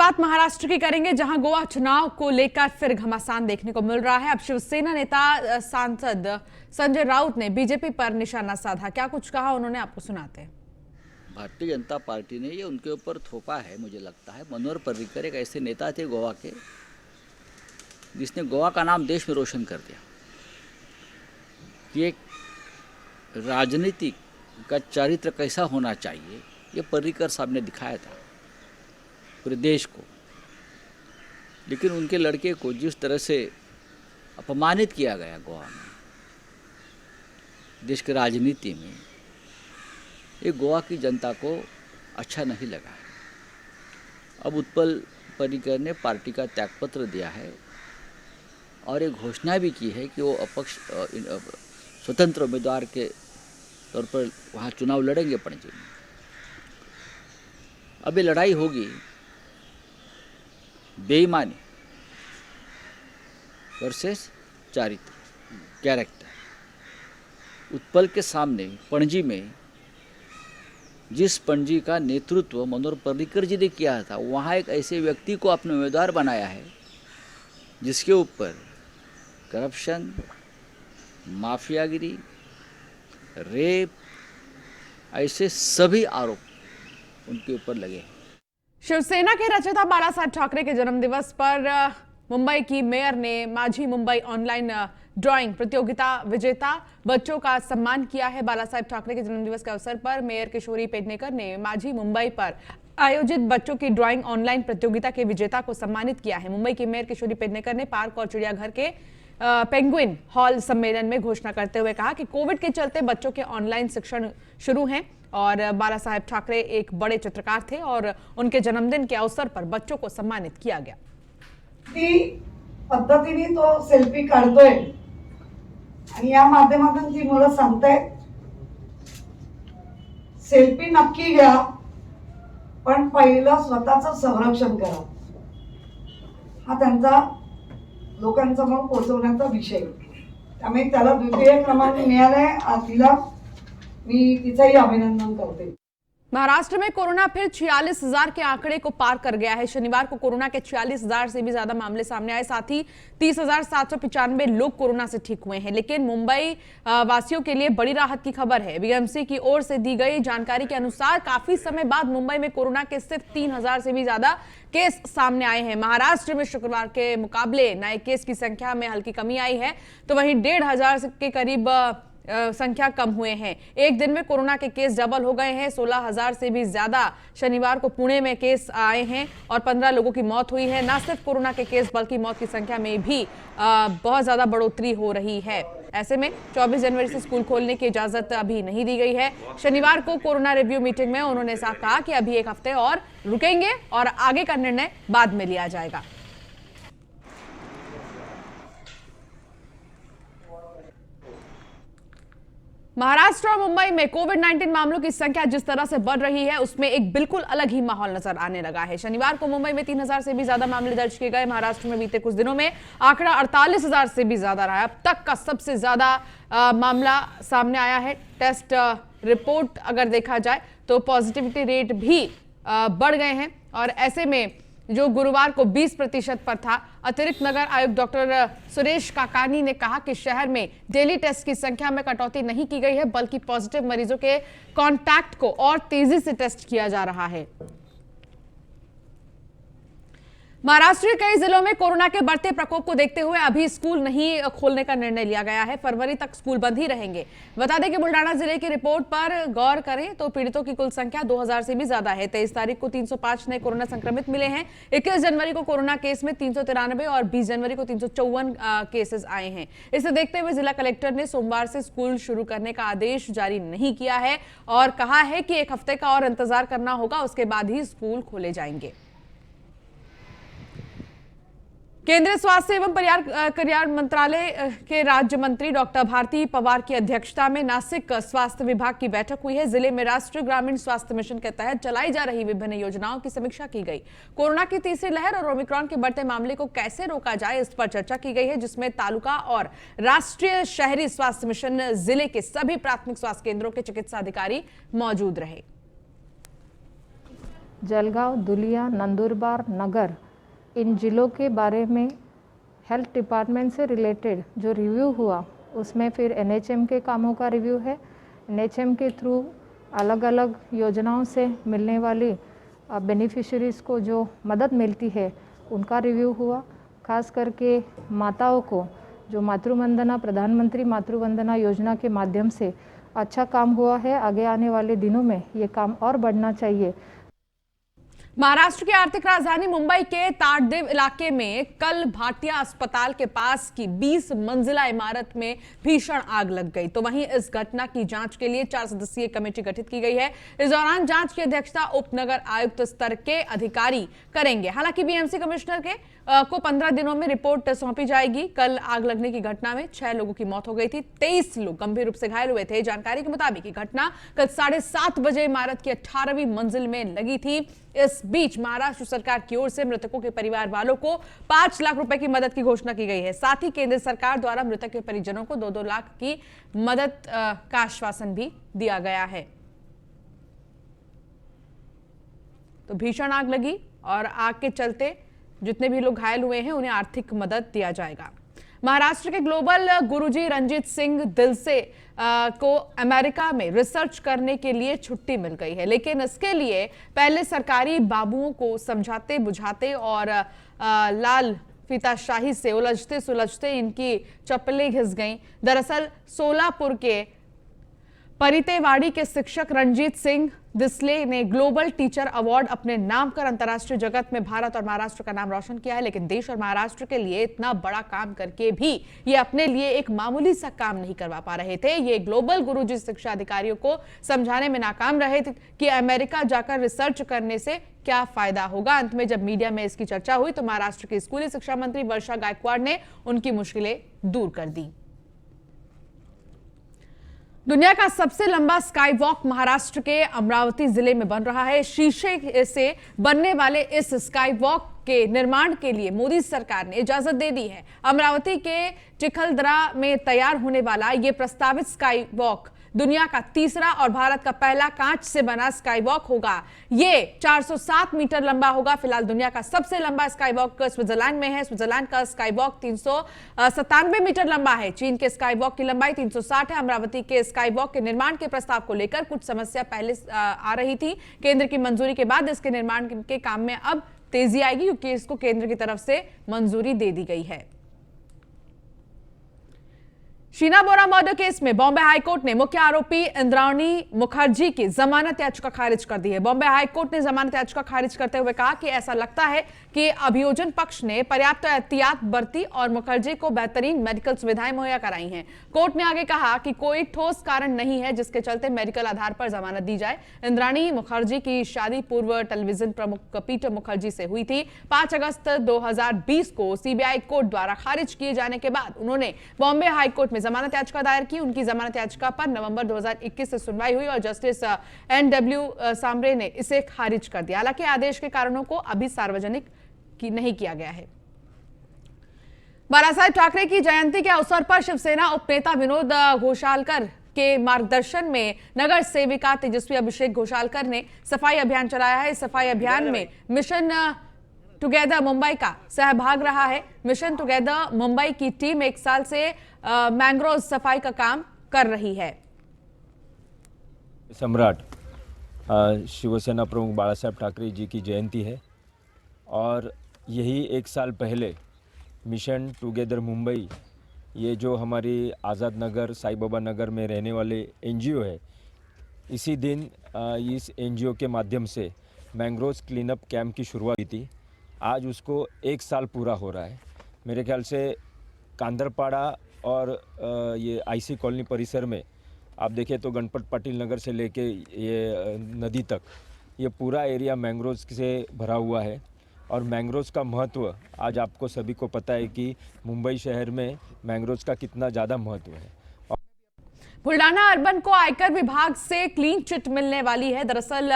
बात महाराष्ट्र की करेंगे, जहां गोवा चुनाव को लेकर फिर घमासान देखने को मिल रहा है। अब शिवसेना नेता सांसद संजय राउत ने बीजेपी पर निशाना साधा। क्या कुछ कहा उन्होंने, आपको सुनाते हैं। भारतीय जनता पार्टी ने ये उनके ऊपर थोपा है। मुझे लगता है मनोहर पर्रिकर एक ऐसे नेता थे गोवा के, जिसने गोवा का नाम देश में रोशन कर दिया। ये राजनीति का चरित्र कैसा होना चाहिए, ये पर्रिकर साहब ने दिखाया था पूरे देश को। लेकिन उनके लड़के को जिस तरह से अपमानित किया गया गोवा में, देश की राजनीति में, ये गोवा की जनता को अच्छा नहीं लगा। अब उत्पल पर्रिकर ने पार्टी का त्यागपत्र दिया है और एक घोषणा भी की है कि वो अपक्ष स्वतंत्र उम्मीदवार के तौर पर वहाँ चुनाव लड़ेंगे पणजी में। अब ये लड़ाई होगी बेईमानी वर्सेस चारित्र, कैरेक्टर। उत्पल के सामने पणजी में जिस पणजी का नेतृत्व मनोहर पर्रिकर जी ने किया था, वहाँ एक ऐसे व्यक्ति को अपने उम्मीदवार बनाया है जिसके ऊपर करप्शन, माफियागिरी, रेप, ऐसे सभी आरोप उनके ऊपर लगे हैं। शिवसेना के रचयिता बालासाहेब ठाकरे के जन्मदिवस पर मुंबई की मेयर ने माझी मुंबई ऑनलाइन ड्राइंग प्रतियोगिता विजेता बच्चों का सम्मान किया है। बालासाहेब ठाकरे के जन्मदिवस के अवसर पर मेयर किशोरी पेडनेकर ने माझी मुंबई पर आयोजित बच्चों की ड्राइंग ऑनलाइन प्रतियोगिता के विजेता को सम्मानित किया है। मुंबई की मेयर किशोरी पेडनेकर ने पार्क और चिड़ियाघर के पेंगुइन हॉल सम्मेलन में घोषणा करते हुए कहा कि कोविड के चलते बच्चों के ऑनलाइन शिक्षण शुरू हैं और बाला साहेब ठाकरे एक बड़े चित्रकार थे और उनके जन्मदिन के अवसर पर बच्चों को सम्मानित किया गया। पद्धतीने तो सेल्फी काढतोय आणि या माध्यमातून ती मुलं सांगतायत सेल्फी नक्की घ्या, पण पहिलं स्वतःचं संरक्षण करा। हा त्यांचा लोकांसमोर पोहोचवण्याचा विषय। त्यामुळे त्याला द्वितीय क्रमांक मिळालाय, तिला मी तिचंही अभिनंदन करते। महाराष्ट्र में कोरोना फिर 46,000 के आंकड़े को पार कर गया है। शनिवार को कोरोना के 46,000 से भी ज्यादा मामले सामने आए। साथ ही 30,795 लोग कोरोना से ठीक हुए हैं। लेकिन मुंबई वासियों के लिए बड़ी राहत की खबर है। बीएमसी की ओर से दी गई जानकारी के अनुसार काफी समय बाद मुंबई में कोरोना के सिर्फ 3,000 से भी ज्यादा केस सामने आए हैं। महाराष्ट्र में शुक्रवार के मुकाबले नए केस की संख्या में हल्की कमी आई है, तो वहीं 1,500 के करीब संख्या कम हुए हैं। एक दिन में कोरोना के केस डबल हो गए हैं। 16,000 से भी ज्यादा शनिवार को पुणे में केस आए हैं और 15 लोगों की मौत हुई है। न सिर्फ कोरोना के केस बल्कि मौत की संख्या में भी बहुत ज्यादा बढ़ोतरी हो रही है। ऐसे में 24 जनवरी से स्कूल खोलने की इजाजत अभी नहीं दी गई है। शनिवार को कोरोना रिव्यू मीटिंग में उन्होंने साफ कहा कि अभी एक हफ्ते और रुकेंगे और आगे का निर्णय बाद में लिया जाएगा। महाराष्ट्र और मुंबई में कोविड-19 मामलों की संख्या जिस तरह से बढ़ रही है, उसमें एक बिल्कुल अलग ही माहौल नजर आने लगा है। शनिवार को मुंबई में 3,000 से भी ज्यादा मामले दर्ज किए गए। महाराष्ट्र में बीते कुछ दिनों में आंकड़ा 48,000 से भी ज्यादा रहा है। अब तक का सबसे ज्यादा मामला सामने आया है। टेस्ट रिपोर्ट अगर देखा जाए तो पॉजिटिविटी रेट भी बढ़ गए हैं और ऐसे में जो गुरुवार को 20% पर था। अतिरिक्त नगर आयुक्त डॉक्टर सुरेश काकानी ने कहा कि शहर में डेली टेस्ट की संख्या में कटौती नहीं की गई है, बल्कि पॉजिटिव मरीजों के कांटेक्ट को और तेजी से टेस्ट किया जा रहा है। महाराष्ट्र के कई जिलों में कोरोना के बढ़ते प्रकोप को देखते हुए अभी स्कूल नहीं खोलने का निर्णय लिया गया है। फरवरी तक स्कूल बंद ही रहेंगे। बता दें कि बुल्डाना जिले की रिपोर्ट पर गौर करें तो पीड़ितों की कुल संख्या 2,000 से भी ज्यादा है। 23 तारीख को 305 नए कोरोना संक्रमित मिले हैं। 21 जनवरी को कोरोना केस में 393 और 20 जनवरी को 354 केसेस आए हैं। इसे देखते हुए जिला कलेक्टर ने सोमवार से स्कूल शुरू करने का आदेश जारी नहीं किया है और कहा है कि एक हफ्ते का और इंतजार करना होगा, उसके बाद ही स्कूल खोले जाएंगे। केंद्रीय स्वास्थ्य एवं परिवार मंत्रालय के राज्य मंत्री डॉक्टर भारती पवार की अध्यक्षता में नासिक स्वास्थ्य विभाग की बैठक हुई है। जिले में राष्ट्रीय ग्रामीण स्वास्थ्य मिशन के तहत चलाई जा रही विभिन्न योजनाओं की समीक्षा की गई। कोरोना की तीसरी लहर और ओमिक्रॉन के बढ़ते मामले को कैसे रोका जाए, इस पर चर्चा की गई है, जिसमें तालुका और राष्ट्रीय शहरी स्वास्थ्य मिशन जिले के सभी प्राथमिक स्वास्थ्य केंद्रों के चिकित्सा अधिकारी मौजूद रहे। जलगांव, दुलिया, नंदुरबार, नगर, इन जिलों के बारे में हेल्थ डिपार्टमेंट से रिलेटेड जो रिव्यू हुआ उसमें फिर एनएचएम के कामों का रिव्यू है। एनएचएम के थ्रू अलग अलग योजनाओं से मिलने वाली बेनिफिशरीज़ को जो मदद मिलती है उनका रिव्यू हुआ। खास करके माताओं को जो मातृवंदना, प्रधानमंत्री मातृवंदना योजना के माध्यम से अच्छा काम हुआ है। आगे आने वाले दिनों में ये काम और बढ़ना चाहिए। महाराष्ट्र की आर्थिक राजधानी मुंबई के ताडदेव इलाके में कल भाटिया अस्पताल के पास की 20 मंजिला इमारत में भीषण आग लग गई। तो वहीं इस घटना की जांच के लिए 4 सदस्यीय कमेटी गठित की गई है। इस दौरान जांच की अध्यक्षता उप नगर आयुक्त स्तर के अधिकारी करेंगे। हालांकि बीएमसी कमिश्नर को 15 दिनों में रिपोर्ट सौंपी जाएगी। कल आग लगने की घटना में 6 लोगों की मौत हो गई थी, 23 लोग गंभीर रूप से घायल हुए थे। जानकारी के मुताबिक ये घटना कल 7:30 बजे इमारत की 18वीं मंजिल में लगी थी। इस बीच महाराष्ट्र सरकार की ओर से मृतकों के परिवार वालों को 5 लाख रुपए की मदद की घोषणा की गई है। साथ ही केंद्र सरकार द्वारा मृतक के परिजनों को 2-2 लाख की मदद का आश्वासन भी दिया गया है। तो भीषण आग लगी और आग के चलते जितने भी लोग घायल हुए हैं उन्हें आर्थिक मदद दिया जाएगा। महाराष्ट्र के ग्लोबल गुरुजी रणजीत सिंह दिलसे को अमेरिका में रिसर्च करने के लिए छुट्टी मिल गई है, लेकिन इसके लिए पहले सरकारी बाबुओं को समझाते बुझाते और लाल फीताशाही से उलझते सुलझते इनकी चप्पलें घिस गईं। दरअसल सोलापुर के परितेवाड़ी के शिक्षक रणजीत सिंह दिसले ने ग्लोबल टीचर अवार्ड अपने नाम कर अंतर्राष्ट्रीय जगत में भारत और महाराष्ट्र का नाम रोशन किया है। लेकिन देश और महाराष्ट्र के लिए इतना बड़ा काम करके भी ये अपने लिए एक मामूली सा काम नहीं करवा पा रहे थे। ये ग्लोबल गुरुजी शिक्षा अधिकारियों को समझाने में नाकाम रहे थे कि अमेरिका जाकर रिसर्च करने से क्या फायदा होगा। अंत में जब मीडिया में इसकी चर्चा हुई तो महाराष्ट्र की स्कूली शिक्षा मंत्री वर्षा गायकवाड़ ने उनकी मुश्किलें दूर कर दी। दुनिया का सबसे लंबा स्काई वॉक महाराष्ट्र के अमरावती जिले में बन रहा है। शीशे से बनने वाले इस स्काई वॉक के निर्माण के लिए मोदी सरकार ने इजाजत दे दी है। अमरावती के चिखलदरा में तैयार होने वाला यह प्रस्तावित स्काई वॉक दुनिया का तीसरा और भारत का पहला कांच से बना स्काई वॉक होगा। ये 407 मीटर लंबा होगा। फिलहाल दुनिया का सबसे लंबा स्काई वॉक स्विट्जरलैंड में है। स्विट्जरलैंड का स्काई वॉक 397 मीटर लंबा है। चीन के स्काई वॉक की लंबाई 360 है। अमरावती के स्काई वॉक के निर्माण के प्रस्ताव को लेकर कुछ समस्या पहले आ रही थी। केंद्र की मंजूरी के बाद इसके निर्माण के काम में अब तेजी आएगी, क्योंकि इसको केंद्र की तरफ से मंजूरी दे दी गई है। शीना बोरा मर्डर केस में बॉम्बे हाईकोर्ट ने मुख्य आरोपी इंद्राणी मुखर्जी की जमानत याचिका खारिज कर दी है। बॉम्बे हाईकोर्ट ने जमानत याचिका खारिज करते हुए कहा कि ऐसा लगता है कि अभियोजन पक्ष ने पर्याप्त एहतियात बरती और मुखर्जी को बेहतरीन मेडिकल सुविधाएं मुहैया कराई हैं। कोर्ट ने आगे कहा कि कोई ठोस कारण नहीं है जिसके चलते मेडिकल आधार पर जमानत दी जाए। इंद्राणी मुखर्जी की शादी पूर्व टेलीविजन प्रमुख पीटर मुखर्जी से हुई थी। 5 अगस्त 2020 को सीबीआई कोर्ट द्वारा खारिज किए जाने के बाद उन्होंने बॉम्बे हाईकोर्ट में जमानत याचिका दायर की। उनकी जमानत याचिका पर नवंबर 2021 से सुनवाई हुई और जस्टिस NW सांबरे ने इसे खारिज कर दिया। हालांकि आदेश के कारणों को अभी सार्वजनिक नहीं किया गया है। बालासाहेब ठाकरे की जयंती के अवसर पर शिवसेना उपनेता विनोद घोषालकर के मार्गदर्शन में नगर सेविका तेजस्वी अभिषेक घोषालकर ने सफाई अभियान चलाया है। सफाई अभियान में मिशन टुगेदर मुंबई का सहभाग रहा है। मिशन टुगेदर मुंबई की टीम 1 साल से मैंग्रोव सफाई का काम कर रही है। सम्राट शिवसेना प्रमुख बालासाहेब ठाकरे जी की जयंती है और यही 1 साल पहले मिशन टुगेदर मुंबई, ये जो हमारी आज़ाद नगर साई बाबा नगर में रहने वाले NGO है, इसी दिन इस NGO के माध्यम से मैंग्रोव क्लीनअप कैंप की शुरुआत की थी। आज उसको 1 साल पूरा हो रहा है। मेरे ख्याल से कांदरपाड़ा और ये IC कॉलोनी परिसर में आप देखें तो गणपत पाटिल नगर से लेके ये नदी तक ये पूरा एरिया मैंग्रोव से भरा हुआ है। और मैंग्रोव का महत्व आज आपको सभी को पता है कि मुंबई शहर में मैंग्रोव का कितना ज़्यादा महत्व है। बुल्डाना अर्बन को आयकर विभाग से क्लीन चिट मिलने वाली है। दरअसल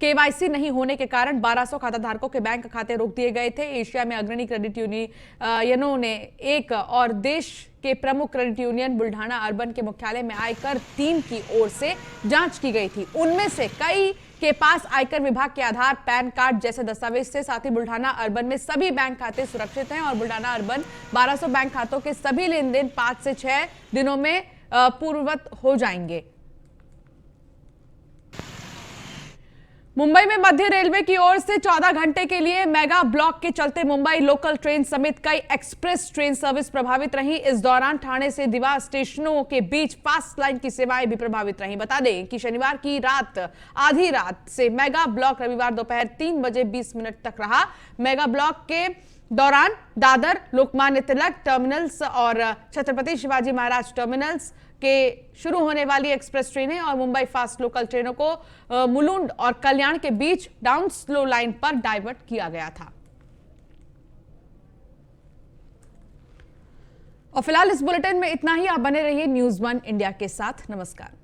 KYC नहीं होने के कारण 1200 खाताधारकों के बैंक खाते रोक दिए गए थे। एशिया में अग्रणी क्रेडिट यूनियनों ने एक और देश के प्रमुख क्रेडिट यूनियन बुल्डाना अर्बन के मुख्यालय में आयकर टीम की ओर से जांच की गई थी। उनमें से कई के पास आयकर विभाग के आधार, पैन कार्ड जैसे दस्तावेज थे। साथ ही बुल्ढाना अर्बन में सभी बैंक खाते सुरक्षित हैं और बुल्ढाना अर्बन 1200 बैंक खातों के सभी लेन देन 5 से 6 दिनों में पूर्ववत हो जाएंगे। मुंबई में मध्य रेलवे की ओर से 14 घंटे के लिए मेगा ब्लॉक के चलते मुंबई लोकल ट्रेन समेत कई एक्सप्रेस ट्रेन सर्विस प्रभावित रही। इस दौरान ठाणे से दीवा स्टेशनों के बीच फास्ट लाइन की सेवाएं भी प्रभावित रही। बता दें कि शनिवार की रात आधी रात से मेगा ब्लॉक रविवार दोपहर 3 बजे 20 मिनट तक रहा। मेगा ब्लॉक के दौरान दादर, लोकमान्य तिलक टर्मिनल्स और छत्रपति शिवाजी महाराज टर्मिनल्स के शुरू होने वाली एक्सप्रेस ट्रेनें और मुंबई फास्ट लोकल ट्रेनों को मुलुंड और कल्याण के बीच डाउन स्लो लाइन पर डाइवर्ट किया गया था। और फिलहाल इस बुलेटिन में इतना ही। आप बने रहिए न्यूज़ 1 इंडिया के साथ। नमस्कार।